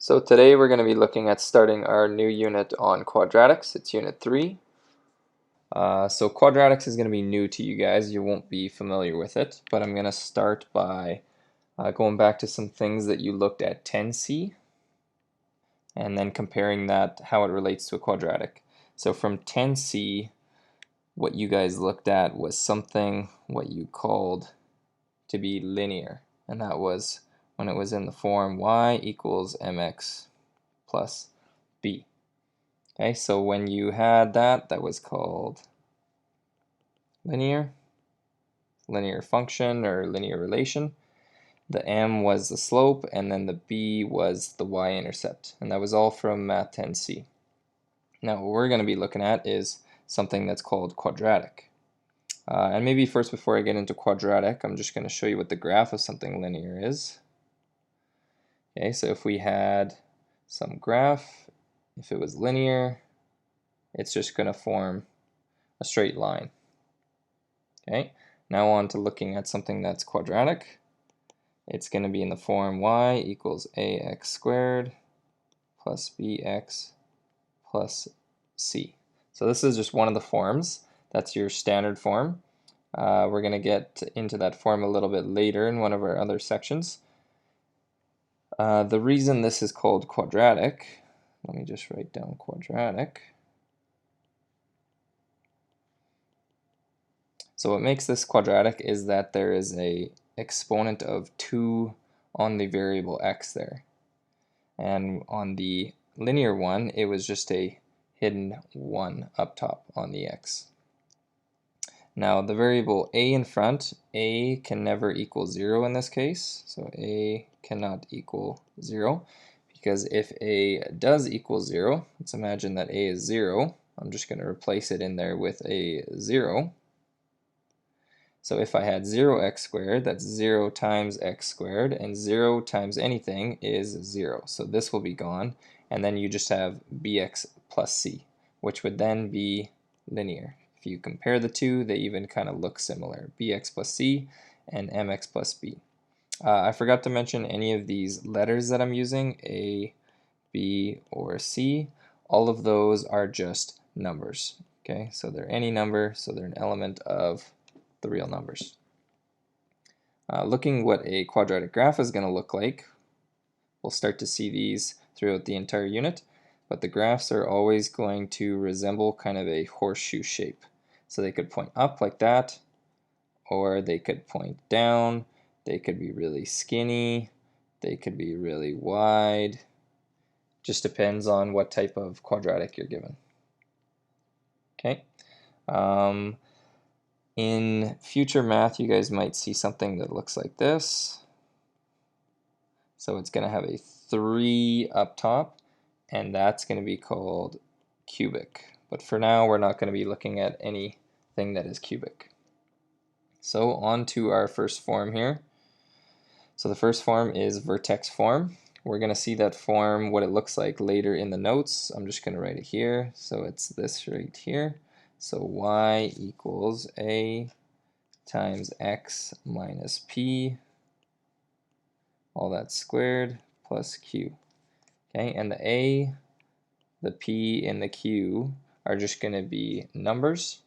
So today we're going to be looking at starting our new unit on quadratics. It's unit 3. So quadratics is going to be new to you guys. You won't be familiar with it, but I'm going to start by going back to some things that you looked at 10C and then comparing that how it relates to a quadratic. So from 10C, what you guys looked at was something what you called to be linear, and that was when it was in the form y equals mx plus b. Okay, so when you had that, that was called linear function or linear relation. The m was the slope, and then the b was the y-intercept, and that was all from Math 10C. Now what we're going to be looking at is something that's called quadratic. And maybe first, before I get into quadratic, I'm just going to show you what the graph of something linear is. Okay, so if we had some graph, if it was linear, it's just going to form a straight line. Okay, now on to looking at something that's quadratic. It's going to be in the form y equals ax squared plus bx plus c. So this is just one of the forms. That's your standard form. We're going to get into that form a little bit later in one of our other sections. The reason this is called quadratic, let me just write down quadratic. So what makes this quadratic is that there is a exponent of 2 on the variable x there. And on the linear one, it was just a hidden 1 up top on the x. Now the variable a in front, a can never equal 0 in this case. So a cannot equal 0, because if a does equal 0, let's imagine that a is 0. I'm just going to replace it in there with a 0. So if I had 0x squared, that's 0 times x squared, and 0 times anything is 0. So this will be gone, and then you just have bx plus c, which would then be linear. If you compare the two, they even kind of look similar, bx plus c and mx plus b. I forgot to mention any of these letters that I'm using, a, b, or c. All of those are just numbers. Okay, so they're any number, so they're an element of the real numbers. Looking what a quadratic graph is going to look like, we'll start to see these throughout the entire unit, but the graphs are always going to resemble kind of a horseshoe shape. So they could point up like that, or they could point down, they could be really skinny, they could be really wide. Just depends on what type of quadratic you're given. Okay. In future math, you guys might see something that looks like this. So it's going to have a 3 up top, and that's going to be called cubic. But for now, we're not going to be looking at anything that is cubic. So on to our first form here. So the first form is vertex form. We're going to see that form, what it looks like later in the notes. I'm just going to write it here. So it's this right here. So y equals a times x minus p, all that squared, plus q. Okay, and the a, the p, and the q are just going to be numbers.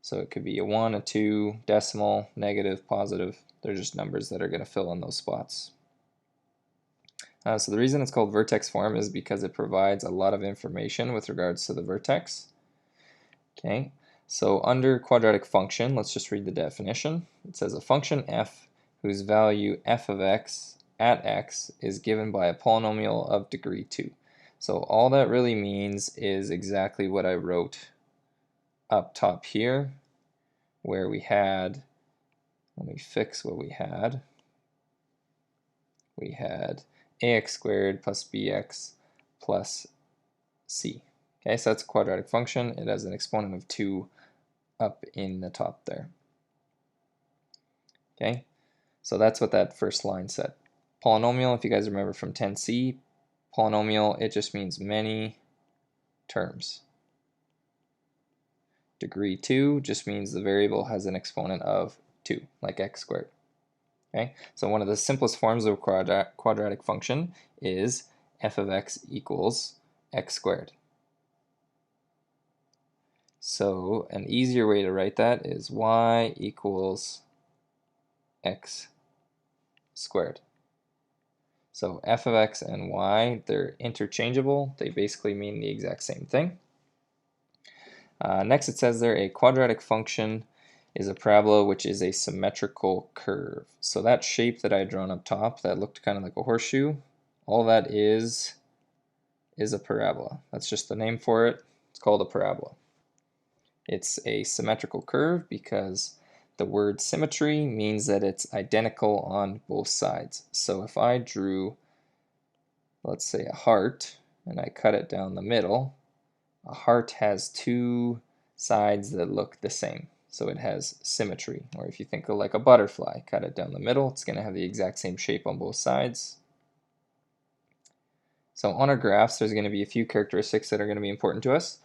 So it could be a 1, a 2, decimal, negative, positive. They're just numbers that are going to fill in those spots. So the reason it's called vertex form is because it provides a lot of information with regards to the vertex. Okay, so under quadratic function, let's just read the definition. It says a function f whose value f of x at x is given by a polynomial of degree 2. So all that really means is exactly what I wrote up top here, where we had, let me fix what we had. We had ax squared plus bx plus c. Okay, so that's a quadratic function. It has an exponent of 2 up in the top there. Okay, so that's what that first line said. Polynomial, if you guys remember from 10C, polynomial, it just means many terms. Degree 2 just means the variable has an exponent of 2, like x squared. Okay, so one of the simplest forms of quadratic function is f of x equals x squared. So an easier way to write that is y equals x squared. So f of x and y, they're interchangeable. They basically mean the exact same thing. Next it says there a quadratic function is a parabola which is a symmetrical curve. So that shape that I had drawn up top that looked kind of like a horseshoe, all that is a parabola. That's just the name for it. It's called a parabola. It's a symmetrical curve because the word symmetry means that it's identical on both sides. So if I drew, let's say, a heart and I cut it down the middle, a heart has two sides that look the same. So it has symmetry. Or if you think of like a butterfly, cut it down the middle, it's going to have the exact same shape on both sides. So on our graphs, there's going to be a few characteristics that are going to be important to us.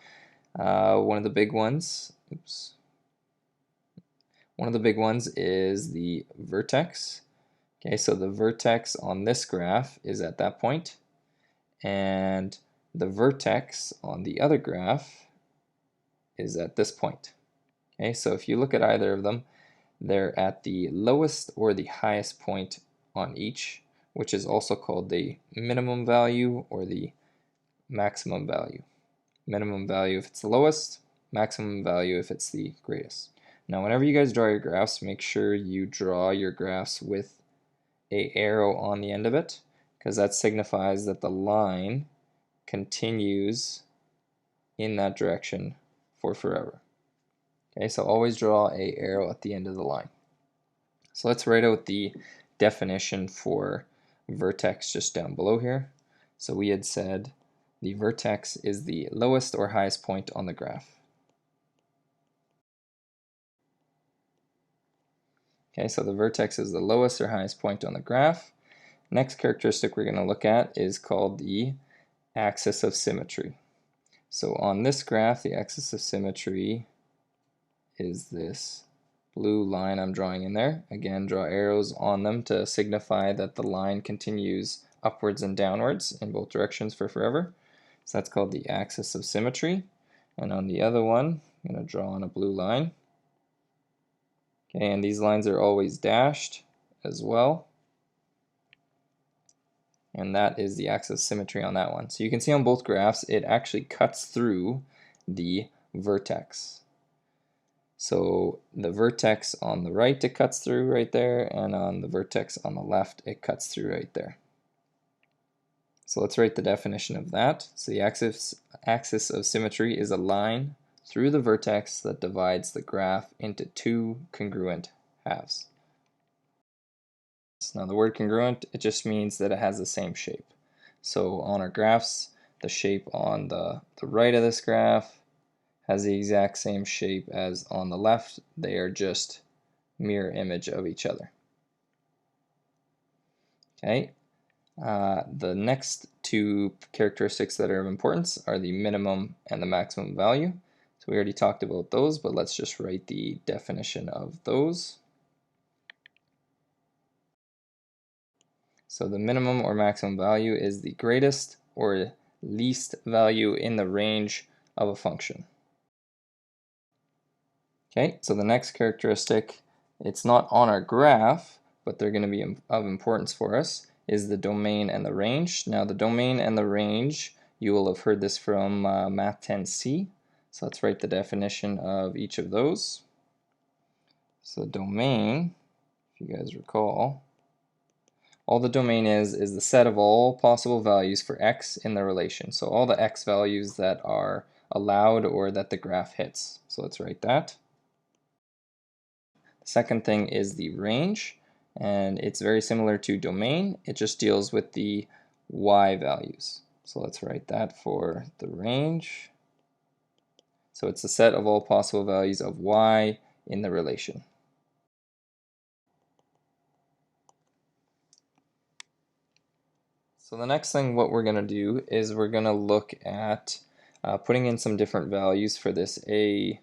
One of the big ones is the vertex. Okay, so the vertex on this graph is at that point, and the vertex on the other graph is at this point. Okay, so if you look at either of them, they're at the lowest or the highest point on each, which is also called the minimum value or the maximum value. Minimum value if it's the lowest, maximum value if it's the greatest. Now whenever you guys draw your graphs, make sure you draw your graphs with an arrow on the end of it, because that signifies that the line continues in that direction for forever. Okay, so always draw an arrow at the end of the line. So let's write out the definition for vertex just down below here. So we had said the vertex is the lowest or highest point on the graph. Okay, so the vertex is the lowest or highest point on the graph. Next characteristic we're going to look at is called the axis of symmetry. So on this graph, the axis of symmetry is this blue line I'm drawing in there. Again, draw arrows on them to signify that the line continues upwards and downwards in both directions for forever. So that's called the axis of symmetry. And on the other one, I'm going to draw on a blue line. Okay, and these lines are always dashed as well. And that is the axis of symmetry on that one. So you can see on both graphs, it actually cuts through the vertex. So the vertex on the right, it cuts through right there, and on the vertex on the left, it cuts through right there. So let's write the definition of that. So the axis of symmetry is a line through the vertex that divides the graph into two congruent halves. Now the word congruent, it just means that it has the same shape. So on our graphs, the shape on the right of this graph has the exact same shape as on the left. They are just mirror image of each other. Okay. The next two characteristics that are of importance are the minimum and the maximum value. So we already talked about those, but let's just write the definition of those. So the minimum or maximum value is the greatest or least value in the range of a function. Okay, so the next characteristic, it's not on our graph, but they're going to be of importance for us, is the domain and the range. Now the domain and the range, you will have heard this from Math 10C. So let's write the definition of each of those. So domain, if you guys recall, all the domain is the set of all possible values for x in the relation. So all the x values that are allowed or that the graph hits. So let's write that. The second thing is the range, and it's very similar to domain. It just deals with the y values. So let's write that for the range. So it's the set of all possible values of y in the relation. So the next thing what we're going to do is we're going to look at putting in some different values for this a,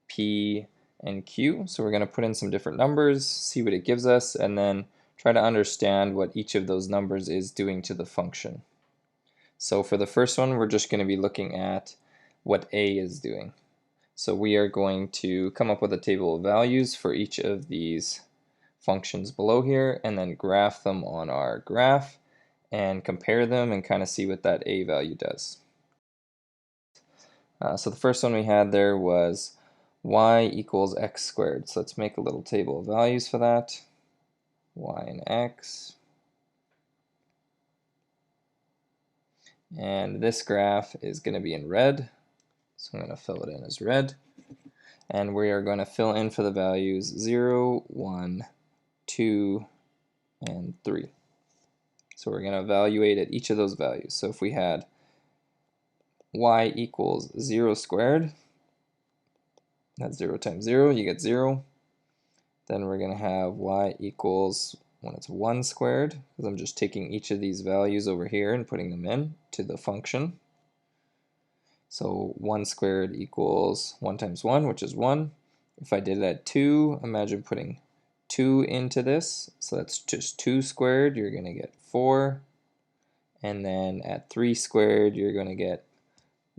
p, and q. So we're going to put in some different numbers, see what it gives us, and then try to understand what each of those numbers is doing to the function. So for the first one, we're just going to be looking at what A is doing. So we are going to come up with a table of values for each of these functions below here, and then graph them on our graph and compare them and kind of see what that A value does. So the first one we had there was y equals x squared. So let's make a little table of values for that. Y and x. And this graph is going to be in red. So I'm going to fill it in as red. And we are going to fill in for the values 0, 1, 2, and 3. So we're going to evaluate at each of those values. So if we had y equals 0 squared, that's 0 times 0, you get 0. Then we're going to have y equals, when it's 1 squared, because I'm just taking each of these values over here and putting them in to the function. So 1 squared equals 1 times 1, which is 1. If I did it at 2, imagine putting 2 into this. So that's just 2 squared, you're going to get 4. And then at 3 squared, you're going to get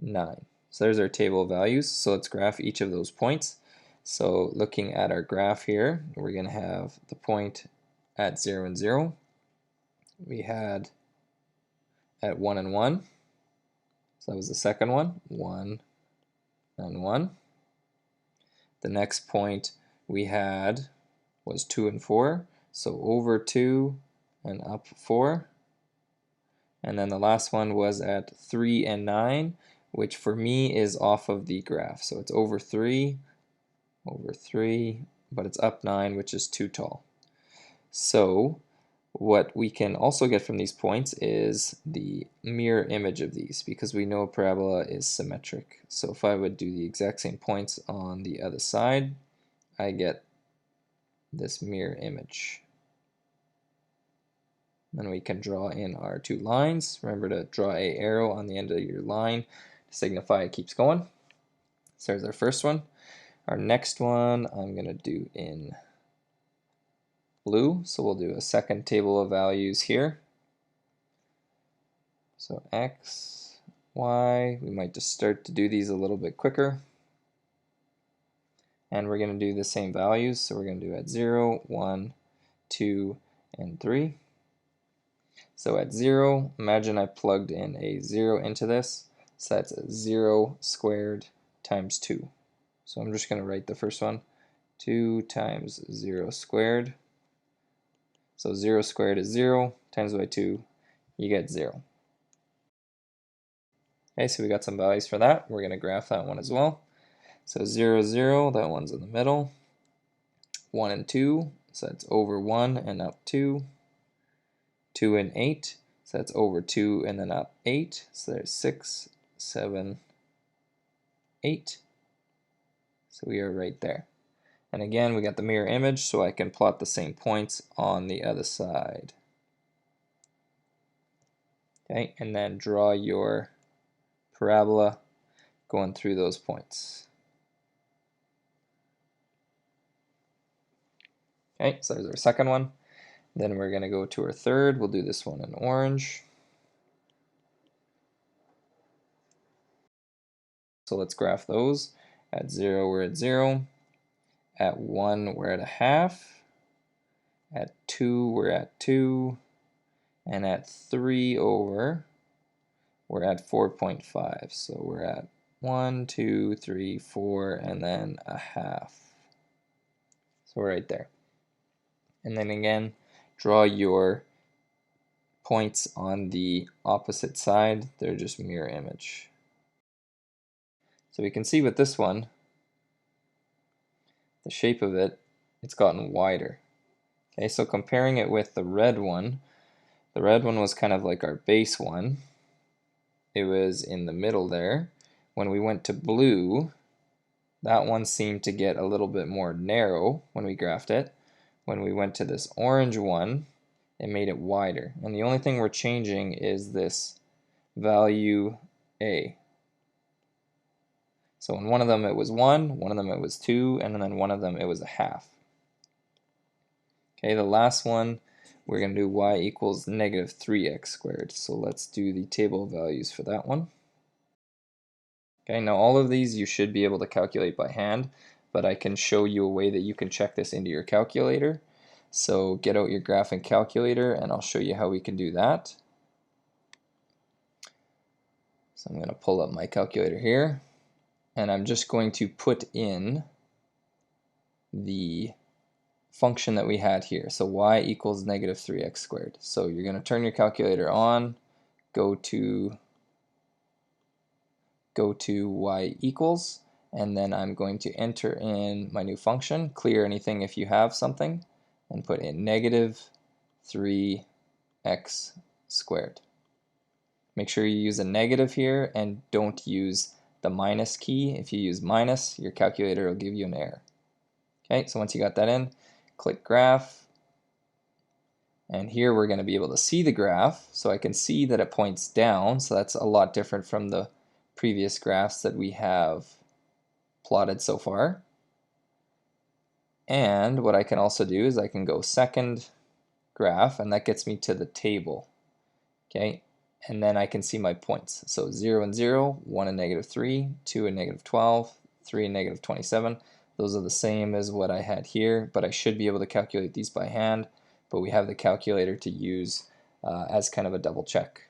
9. So there's our table of values. So let's graph each of those points. So looking at our graph here, we're going to have the point at 0 and 0. We had at 1 and 1. So that was the second one, 1 and 1. The next point we had was 2 and 4. So over 2 and up 4. And then the last one was at 3 and 9, which for me is off of the graph. So it's over 3, but it's up 9, which is too tall. So what we can also get from these points is the mirror image of these, because we know a parabola is symmetric. So if I would do the exact same points on the other side, I get this mirror image. Then we can draw in our two lines. Remember to draw an arrow on the end of your line to signify it keeps going. So there's our first one. Our next one I'm going to do in blue. So we'll do a second table of values here. So x, y, we might just start to do these a little bit quicker. And we're going to do the same values. So we're going to do at 0, 1, 2, and 3. So at 0, imagine I plugged in a 0 into this. So that's 0 squared times 2. So I'm just going to write the first one. 2 times 0 squared. So 0 squared is 0 times by 2. You get 0. Okay, so we got some values for that. We're going to graph that one as well. So 0, 0, that one's in the middle. 1 and 2, so that's over 1 and up 2. 2 and 8, so that's over 2 and then up 8. So there's 6, 7, 8. So we are right there. And again, we got the mirror image, so I can plot the same points on the other side. Okay, and then draw your parabola going through those points. Okay, so there's our second one. Then we're going to go to our third. We'll do this one in orange. So let's graph those. At 0, we're at 0. At 1, we're at a half. At 2, we're at 2. And at 3 over, we're at 4.5. So we're at 1, 2, 3, 4, and then a half. So we're right there. And then again, draw your points on the opposite side. They're just mirror image. So we can see with this one, the shape of it, it's gotten wider. Okay, so comparing it with the red one was kind of like our base one. It was in the middle there. When we went to blue, that one seemed to get a little bit more narrow when we graphed it. When we went to this orange one, it made it wider. And the only thing we're changing is this value A. So in one of them it was 1, one of them it was 2, and then one of them it was a half. Okay, the last one we're going to do y equals negative 3x squared. So let's do the table of values for that one. Okay, now all of these you should be able to calculate by hand, but I can show you a way that you can check this into your calculator. So get out your graphing calculator and I'll show you how we can do that. So I'm going to pull up my calculator here and I'm just going to put in the function that we had here. So y equals negative 3x squared. So you're going to turn your calculator on, go to y equals, and then I'm going to enter in my new function, clear anything if you have something, and put in negative 3x squared. Make sure you use a negative here and don't use the minus key. If you use minus, your calculator will give you an error. Okay, so once you got that in, click graph, and here we're going to be able to see the graph, so I can see that it points down, so that's a lot different from the previous graphs that we have plotted so far. And what I can also do is I can go second graph, and that gets me to the table. Okay, and then I can see my points. So 0 and 0, 1 and negative 3, 2 and negative 12, 3 and negative 27. Those are the same as what I had here, but I should be able to calculate these by hand, but we have the calculator to use as kind of a double check.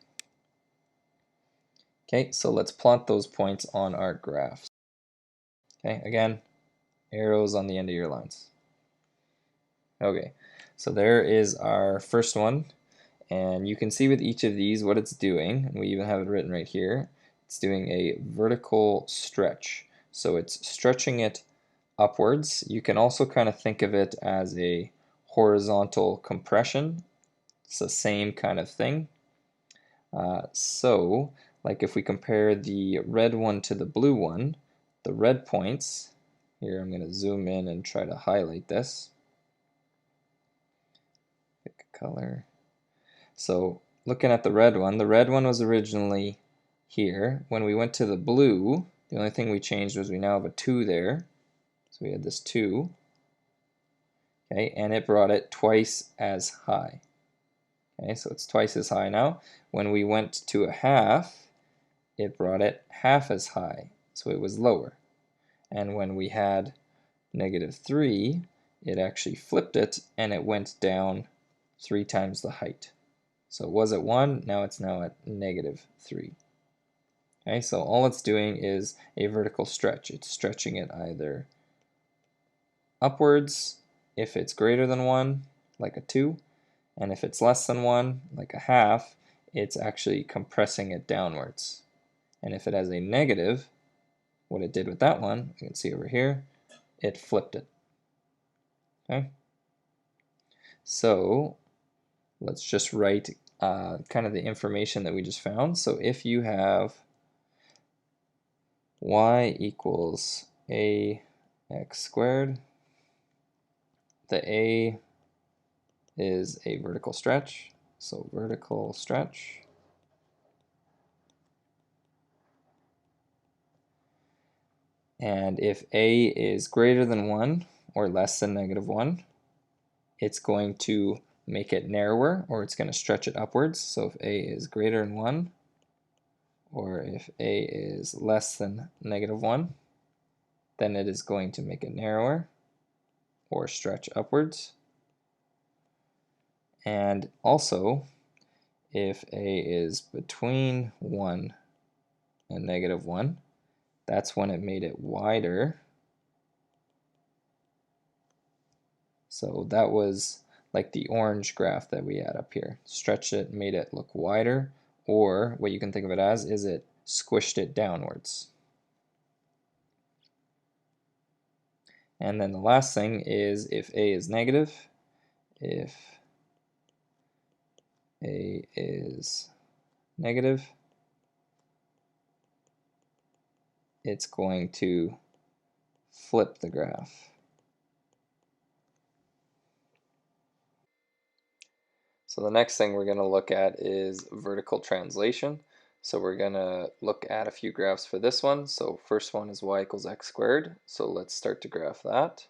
Okay, so let's plot those points on our graphs. Okay, again, arrows on the end of your lines. Okay, so there is our first one, and you can see with each of these what it's doing, and we even have it written right here. It's doing a vertical stretch, so it's stretching it upwards. You can also kind of think of it as a horizontal compression. It's the same kind of thing. So, like if we compare the red one to the blue one, the red points, here I'm going to zoom in and try to highlight this. Pick a color. So looking at the red one was originally here. When we went to the blue, the only thing we changed was we now have a 2 there. So we had this 2. Okay, and it brought it twice as high. Okay, so it's twice as high now. When we went to a half, it brought it half as high, so it was lower. And when we had negative 3, it actually flipped it and it went down 3 times the height. So it was at 1, now it's at negative 3. Okay, so all it's doing is a vertical stretch. It's stretching it either upwards if it's greater than 1, like a 2, and if it's less than 1, like a half, it's actually compressing it downwards. And if it has a negative, what it did with that one, you can see over here, it flipped it. Okay, so let's just write kind of the information that we just found. So if you have y equals ax squared, the a is a vertical stretch, so vertical stretch. And if a is greater than 1 or less than negative 1, it's going to make it narrower, or it's going to stretch it upwards. So if a is greater than 1, or if a is less than negative 1, then it is going to make it narrower or stretch upwards. And also, if a is between 1 and negative 1, that's when it made it wider. So that was like the orange graph that we had up here. Stretched it, made it look wider, or what you can think of it as is it squished it downwards. And then the last thing is if a is negative, if a is negative, it's going to flip the graph. So the next thing we're going to look at is vertical translation. So we're going to look at a few graphs for this one. So first one is y equals x squared. So let's start to graph that.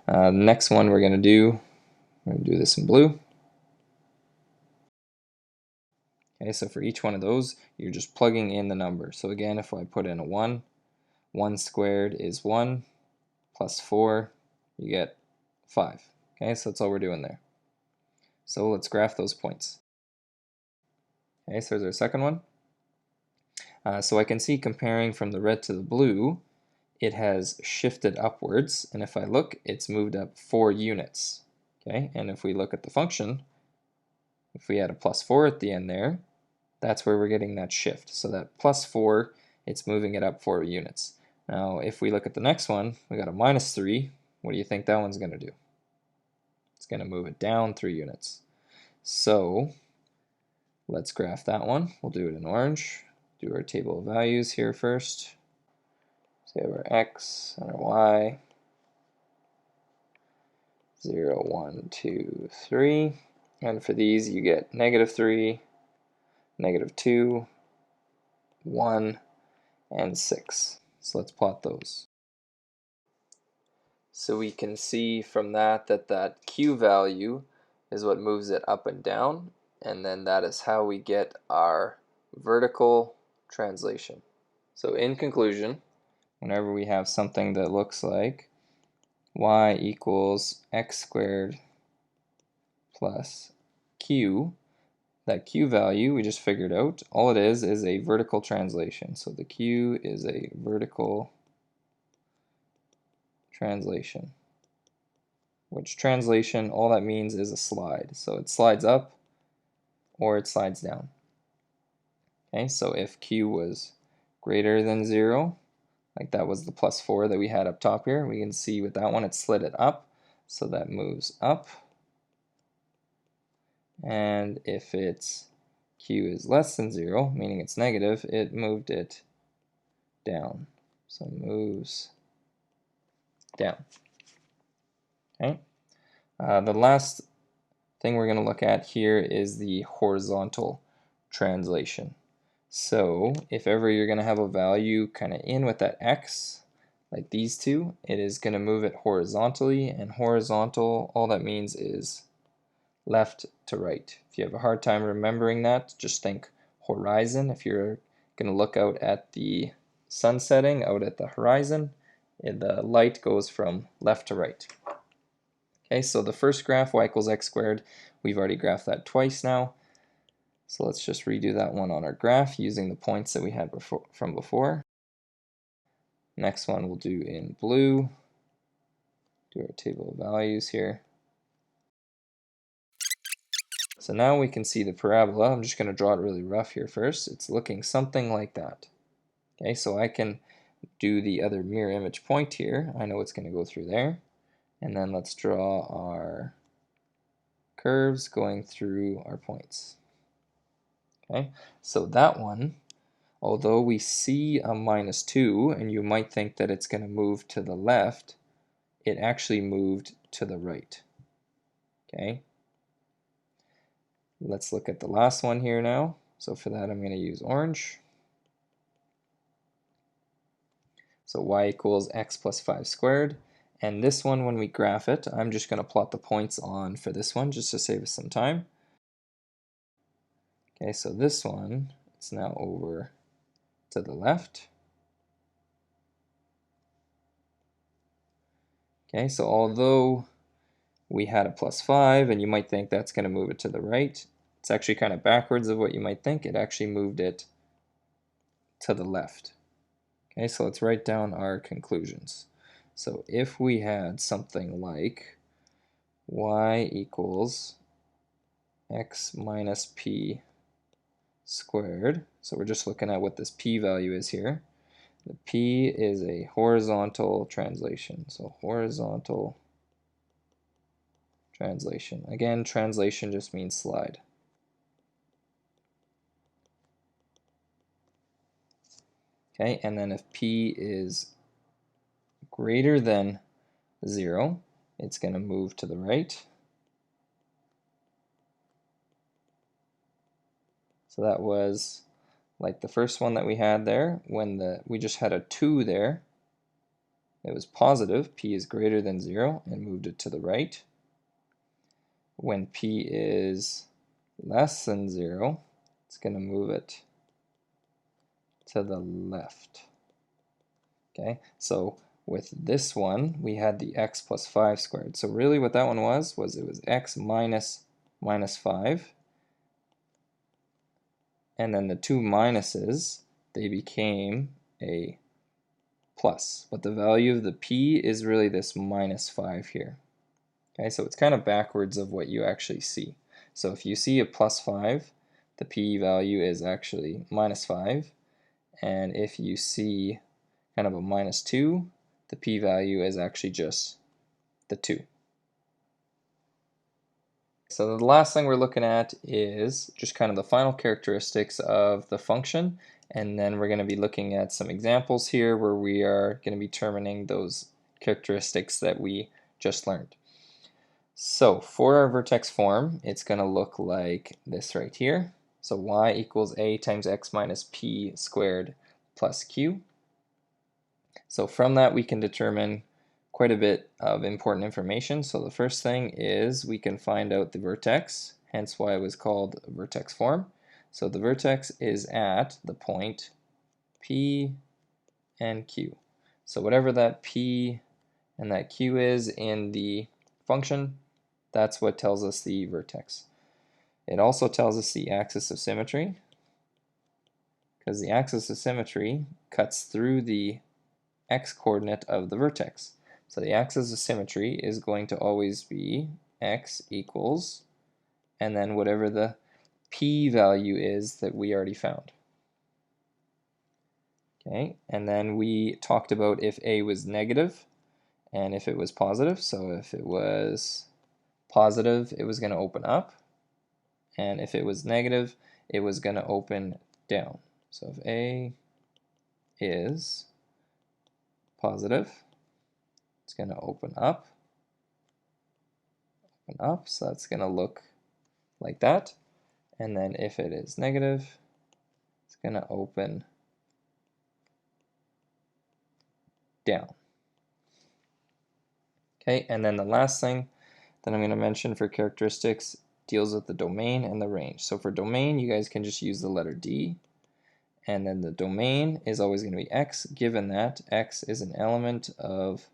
The next one we're going to do this in blue. Okay, so for each one of those, you're just plugging in the number. So again, if I put in a 1, 1 squared is 1, plus 4, you get 5. Okay, so that's all we're doing there. So let's graph those points. Okay, so there's our second one. So I can see comparing from the red to the blue, it has shifted upwards, and if I look, it's moved up 4 units. Okay, and if we look at the function, if we add a plus 4 at the end there, that's where we're getting that shift. So that plus 4, it's moving it up 4 units. Now, if we look at the next one, we got a minus 3. What do you think that one's going to do? It's going to move it down 3 units. So let's graph that one. We'll do it in orange. Do our table of values here first. So we have our x and our y. 0, 1, 2, 3. And for these, you get -3, -2, 1, and 6. So let's plot those. So we can see from that that Q value is what moves it up and down, and then that is how we get our vertical translation. So in conclusion, whenever we have something that looks like y equals x squared plus q, that q value we just figured out, all it is a vertical translation. So the q is a vertical translation, which translation, all that means is a slide. So it slides up or it slides down. Okay, so if q was greater than 0, like that was the plus 4 that we had up top here, we can see with that one it slid it up, so that moves up. And if it's q is less than 0, meaning it's negative, it moved it down. So it moves down. Okay. The last thing we're going to look at here is the horizontal translation. So if ever you're going to have a value kind of in with that x, like these two, it is going to move it horizontally, and horizontal, all that means is left to right. If you have a hard time remembering that, just think horizon. If you're going to look out at the sun setting out at the horizon, the light goes from left to right. Okay, so the first graph, y equals x squared, we've already graphed that twice now. So let's just redo that one on our graph using the points that we had from before. Next one we'll do in blue. Do our table of values here. So now we can see the parabola. I'm just going to draw it really rough here first. It's looking something like that. Okay, so I can do the other mirror image point here. I know it's going to go through there. And then let's draw our curves going through our points. Okay, so that one, although we see a -2, and you might think that it's going to move to the left, it actually moved to the right. Okay, let's look at the last one here now. So for that, I'm going to use orange. So y equals x plus 5 squared. And this one, when we graph it, I'm just going to plot the points on for this one just to save us some time. Okay, so this one, it's now over to the left. Okay, so although we had a plus 5, and you might think that's going to move it to the right, it's actually kind of backwards of what you might think. It actually moved it to the left. Okay, so let's write down our conclusions. So if we had something like y equals x minus p squared, so we're just looking at what this p value is here. The p is a horizontal translation, so horizontal translation. Again, translation just means slide. Okay, and then if p is greater than 0, it's going to move to the right. So that was like the first one that we had there, when we just had a 2 there, it was positive, p is greater than 0, and moved it to the right. When p is less than 0, it's going to move it to the left. Okay, so with this one, we had the x plus 5 squared. So really what that one was it was x minus 5. And then the two minuses, they became a plus. But the value of the p is really this minus 5 here. Okay, so it's kind of backwards of what you actually see. So if you see a plus 5, the p value is actually minus 5. And if you see kind of a minus 2, the p value is actually just the 2. So the last thing we're looking at is just kind of the final characteristics of the function, and then we're going to be looking at some examples here where we are going to be determining those characteristics that we just learned. So for our vertex form, it's going to look like this right here. So y equals a times x minus p squared plus q. So from that we can determine quite a bit of important information. So the first thing is we can find out the vertex, hence why it was called vertex form. So the vertex is at the point P and Q. So whatever that P and that Q is in the function, that's what tells us the vertex. It also tells us the axis of symmetry, because the axis of symmetry cuts through the x-coordinate of the vertex. So the axis of symmetry is going to always be x equals, and then whatever the p value is that we already found. Okay, and then we talked about if a was negative and if it was positive. So if it was positive, it was going to open up, and if it was negative, it was going to open down. So if a is positive, it's going to open up, so that's going to look like that. And then if it is negative, it's going to open down. Okay, and then the last thing that I'm going to mention for characteristics deals with the domain and the range. So for domain, you guys can just use the letter D, and then the domain is always going to be x, given that x is an element of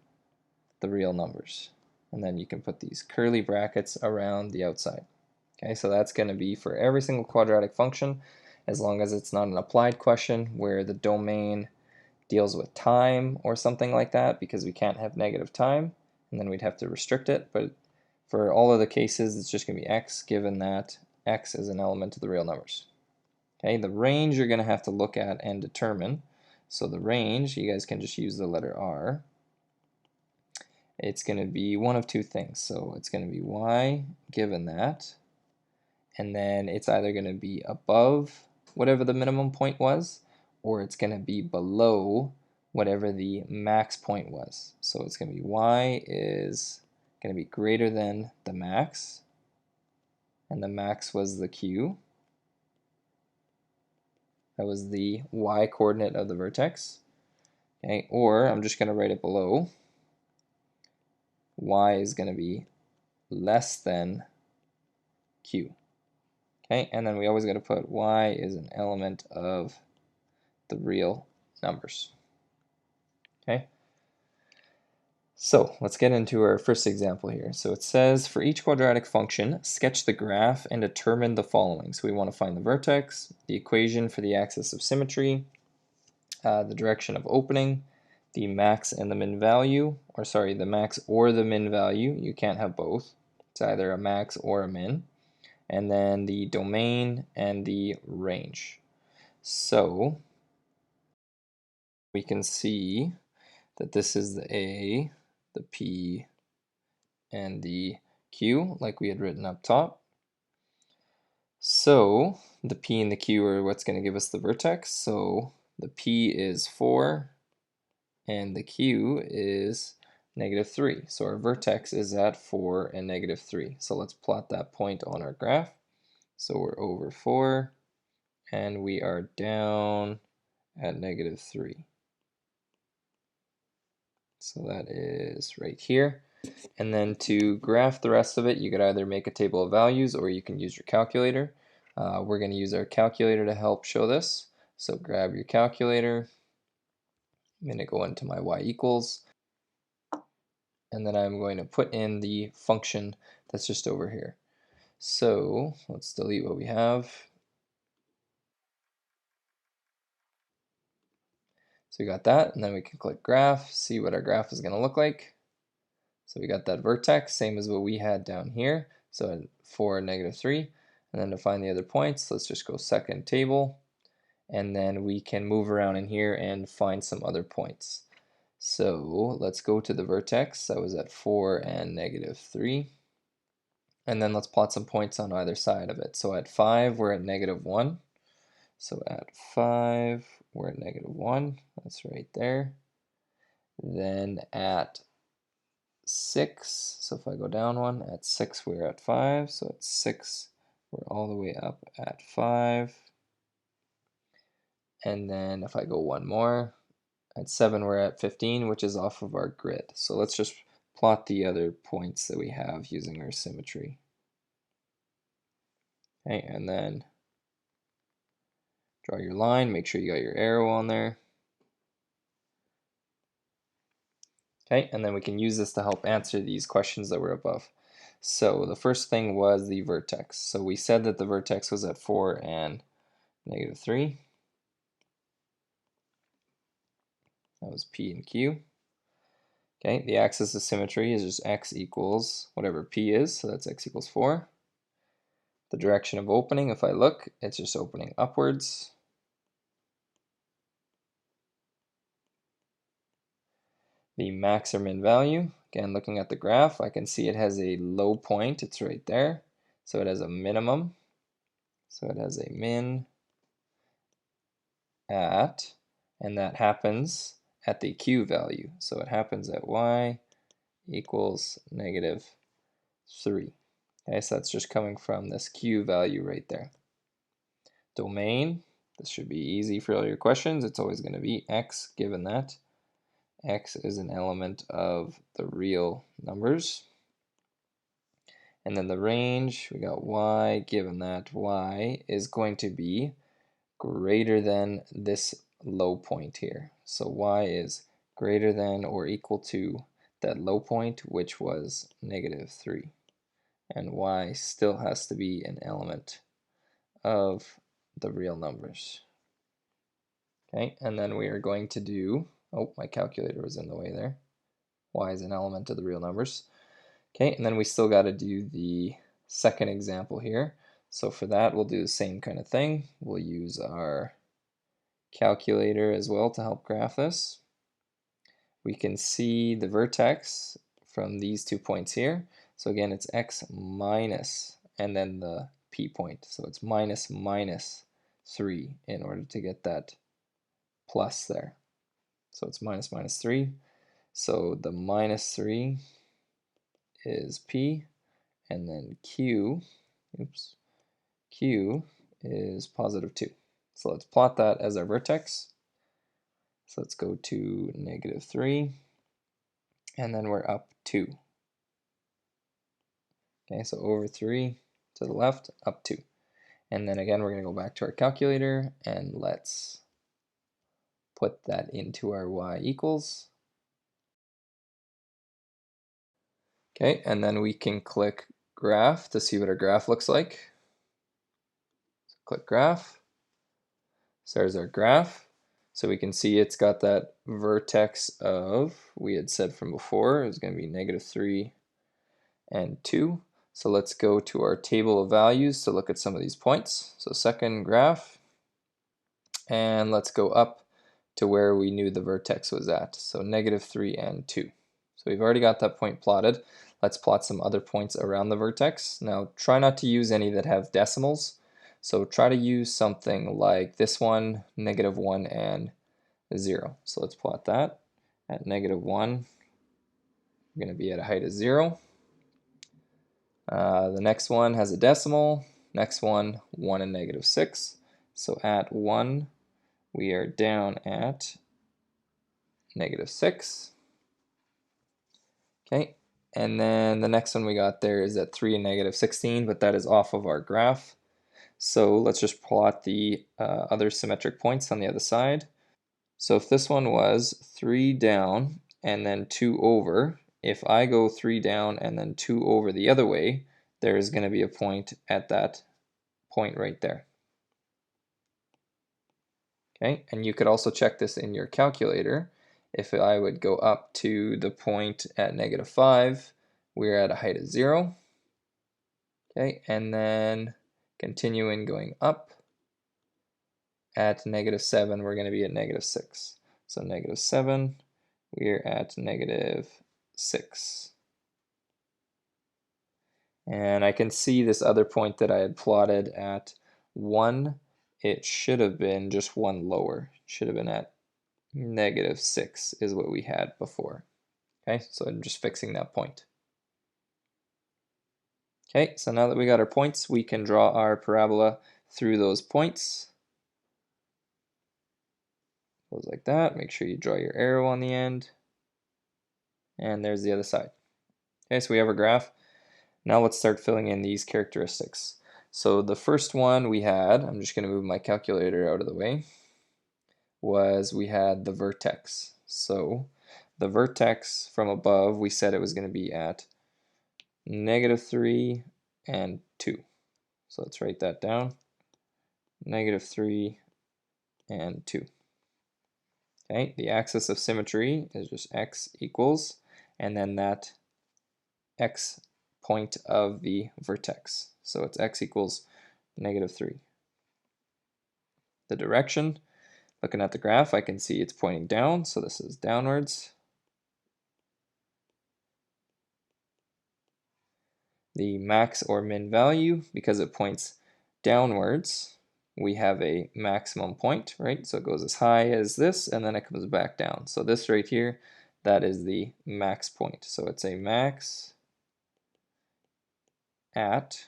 the real numbers. And then you can put these curly brackets around the outside. Okay, so that's going to be for every single quadratic function, as long as it's not an applied question where the domain deals with time or something like that, because we can't have negative time, and then we'd have to restrict it. But for all of the cases, it's just going to be x, given that x is an element of the real numbers. Okay, the range you're going to have to look at and determine. So the range, you guys can just use the letter R. It's going to be one of two things. So it's going to be y given that, and then it's either going to be above whatever the minimum point was, or it's going to be below whatever the max point was. So it's going to be y is going to be greater than the max, and the max was the q. That was the y coordinate of the vertex. Okay, or I'm just going to write it below. Y is going to be less than q. Okay, and then we always got to put y is an element of the real numbers. Okay, so let's get into our first example here. So it says for each quadratic function, sketch the graph and determine the following. So we want to find the vertex, the equation for the axis of symmetry, the direction of opening, the max and the min value, or sorry, the max or the min value. You can't have both. It's either a max or a min. And then the domain and the range. So we can see that this is the A, the P, and the Q, like we had written up top. So the P and the Q are what's going to give us the vertex. So the P is 4, and the Q is -3. So our vertex is at 4 and -3. So let's plot that point on our graph. So we're over 4, and we are down at -3. So that is right here. And then to graph the rest of it, you could either make a table of values or you can use your calculator. We're going to use our calculator to help show this. So grab your calculator. I'm going to go into my y equals. And then I'm going to put in the function that's just over here. So let's delete what we have. So we got that, and then we can click graph, see what our graph is going to look like. So we got that vertex, same as what we had down here. So 4, -3. And then to find the other points, let's just go second table. And then we can move around in here and find some other points. So let's go to the vertex that was at 4 and -3. And then let's plot some points on either side of it. So at 5, we're at -1. So at 5, we're at -1. That's right there. Then at 6, so if I go down one, at 6 we're at 5, so at 6 we're all the way up at 5. And then if I go one more, at 7 we're at 15, which is off of our grid. So let's just plot the other points that we have using our symmetry. Okay, and then draw your line, make sure you got your arrow on there. Okay, and then we can use this to help answer these questions that were above. So the first thing was the vertex. So we said that the vertex was at 4 and -3. That was P and Q. Okay, the axis of symmetry is just x equals whatever P is, so that's x equals 4. The direction of opening, if I look, it's just opening upwards. The max or min value, again looking at the graph, I can see it has a low point, it's right there. So it has a minimum, so it has a min at, and that happens at the Q value. So it happens at y equals -3. Okay, so that's just coming from this Q value right there. Domain, this should be easy for all your questions. It's always going to be x, given that x is an element of the real numbers. And then the range, we got y, given that y is going to be greater than this low point here. So y is greater than or equal to that low point, which was -3. And y still has to be an element of the real numbers. Okay, and then we are going to do, oh, my calculator was in the way there. Y is an element of the real numbers. Okay, and then we still got to do the second example here. So for that, we'll do the same kind of thing. We'll use our calculator as well to help graph this. We can see the vertex from these 2 points here. So again, it's x minus, and then the P point. So it's -3 in order to get that plus there. So it's -3. So the -3 is P, and then Q, Q is +2. So let's plot that as our vertex. So let's go to -3, and then we're up 2. Okay, so over 3 to the left, up 2. And then again, we're going to go back to our calculator, and let's put that into our y equals. Okay, and then we can click graph to see what our graph looks like. So click graph. So there's our graph. So we can see it's got that vertex of, we had said from before, it was going to be -3 and 2. So let's go to our table of values to look at some of these points. So second graph, and let's go up to where we knew the vertex was at. So -3 and 2. So we've already got that point plotted. Let's plot some other points around the vertex. Now try not to use any that have decimals. So try to use something like this one, -1 and 0. So let's plot that. At -1, we're going to be at a height of 0. The next one has a decimal. Next one, 1 and -6. So at 1, we are down at -6. Okay, and then the next one we got there is at 3 and negative 16, but that is off of our graph. So let's just plot the other symmetric points on the other side. So if this one was 3 down and then 2 over, if I go 3 down and then 2 over the other way, there is going to be a point at that point right there. Okay, and you could also check this in your calculator. If I would go up to the point at negative 5, we're at a height of 0. Okay, and then continuing going up, at negative 7, we're going to be at negative 6. So negative 7, we're at negative 6. And I can see this other point that I had plotted at 1. It should have been just 1 lower. It should have been at negative 6 is what we had before. Okay, so I'm just fixing that point. Okay, so now that we got our points, we can draw our parabola through those points. Goes like that. Make sure you draw your arrow on the end. And there's the other side. Okay, so we have our graph. Now let's start filling in these characteristics. So the first one we had, I'm just going to move my calculator out of the way, was we had the vertex. So the vertex from above, we said it was going to be at negative 3 and 2. So let's write that down. Negative 3 and 2. Okay, the axis of symmetry is just x equals, and then that x point of the vertex. So it's x equals negative 3. The direction, looking at the graph, I can see it's pointing down, so this is downwards. The max or min value, because it points downwards, we have a maximum point, right? So it goes as high as this, and then it comes back down. So this right here, that is the max point. So it's a max at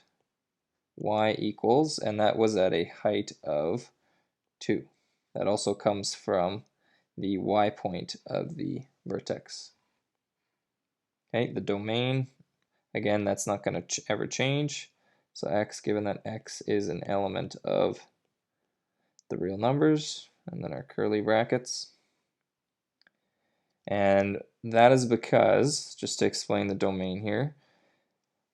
y equals, and that was at a height of 2. That also comes from the y point of the vertex. Okay, the domain, again, that's not going to ever change. So x, given that x is an element of the real numbers, and then our curly brackets. And that is because, just to explain the domain here,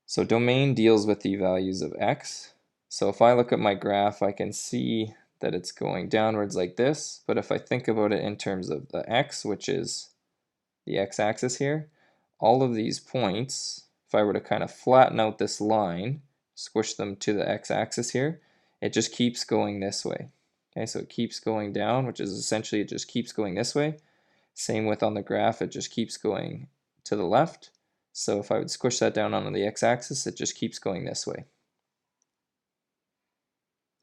so domain deals with the values of x. So if I look at my graph, I can see that it's going downwards like this, but if I think about it in terms of the x, which is the x-axis here, all of these points, if I were to kind of flatten out this line, squish them to the x-axis here, it just keeps going this way. Okay, so it keeps going down, which is essentially it just keeps going this way. Same with on the graph, it just keeps going to the left. So if I would squish that down onto the x-axis, it just keeps going this way.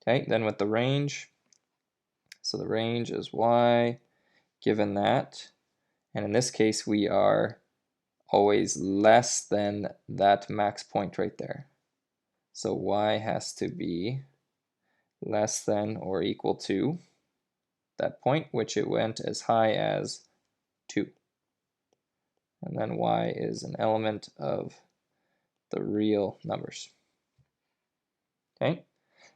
Okay, then with the range, so the range is y given that, and in this case we are always less than that max point right there. So y has to be less than or equal to that point, which it went as high as 2. And then y is an element of the real numbers. Okay,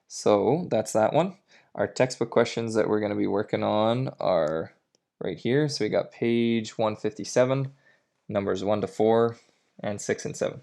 so that's that one. Our textbook questions that we're going to be working on are right here. So we got page 157, numbers 1 to 4, and 6 and 7.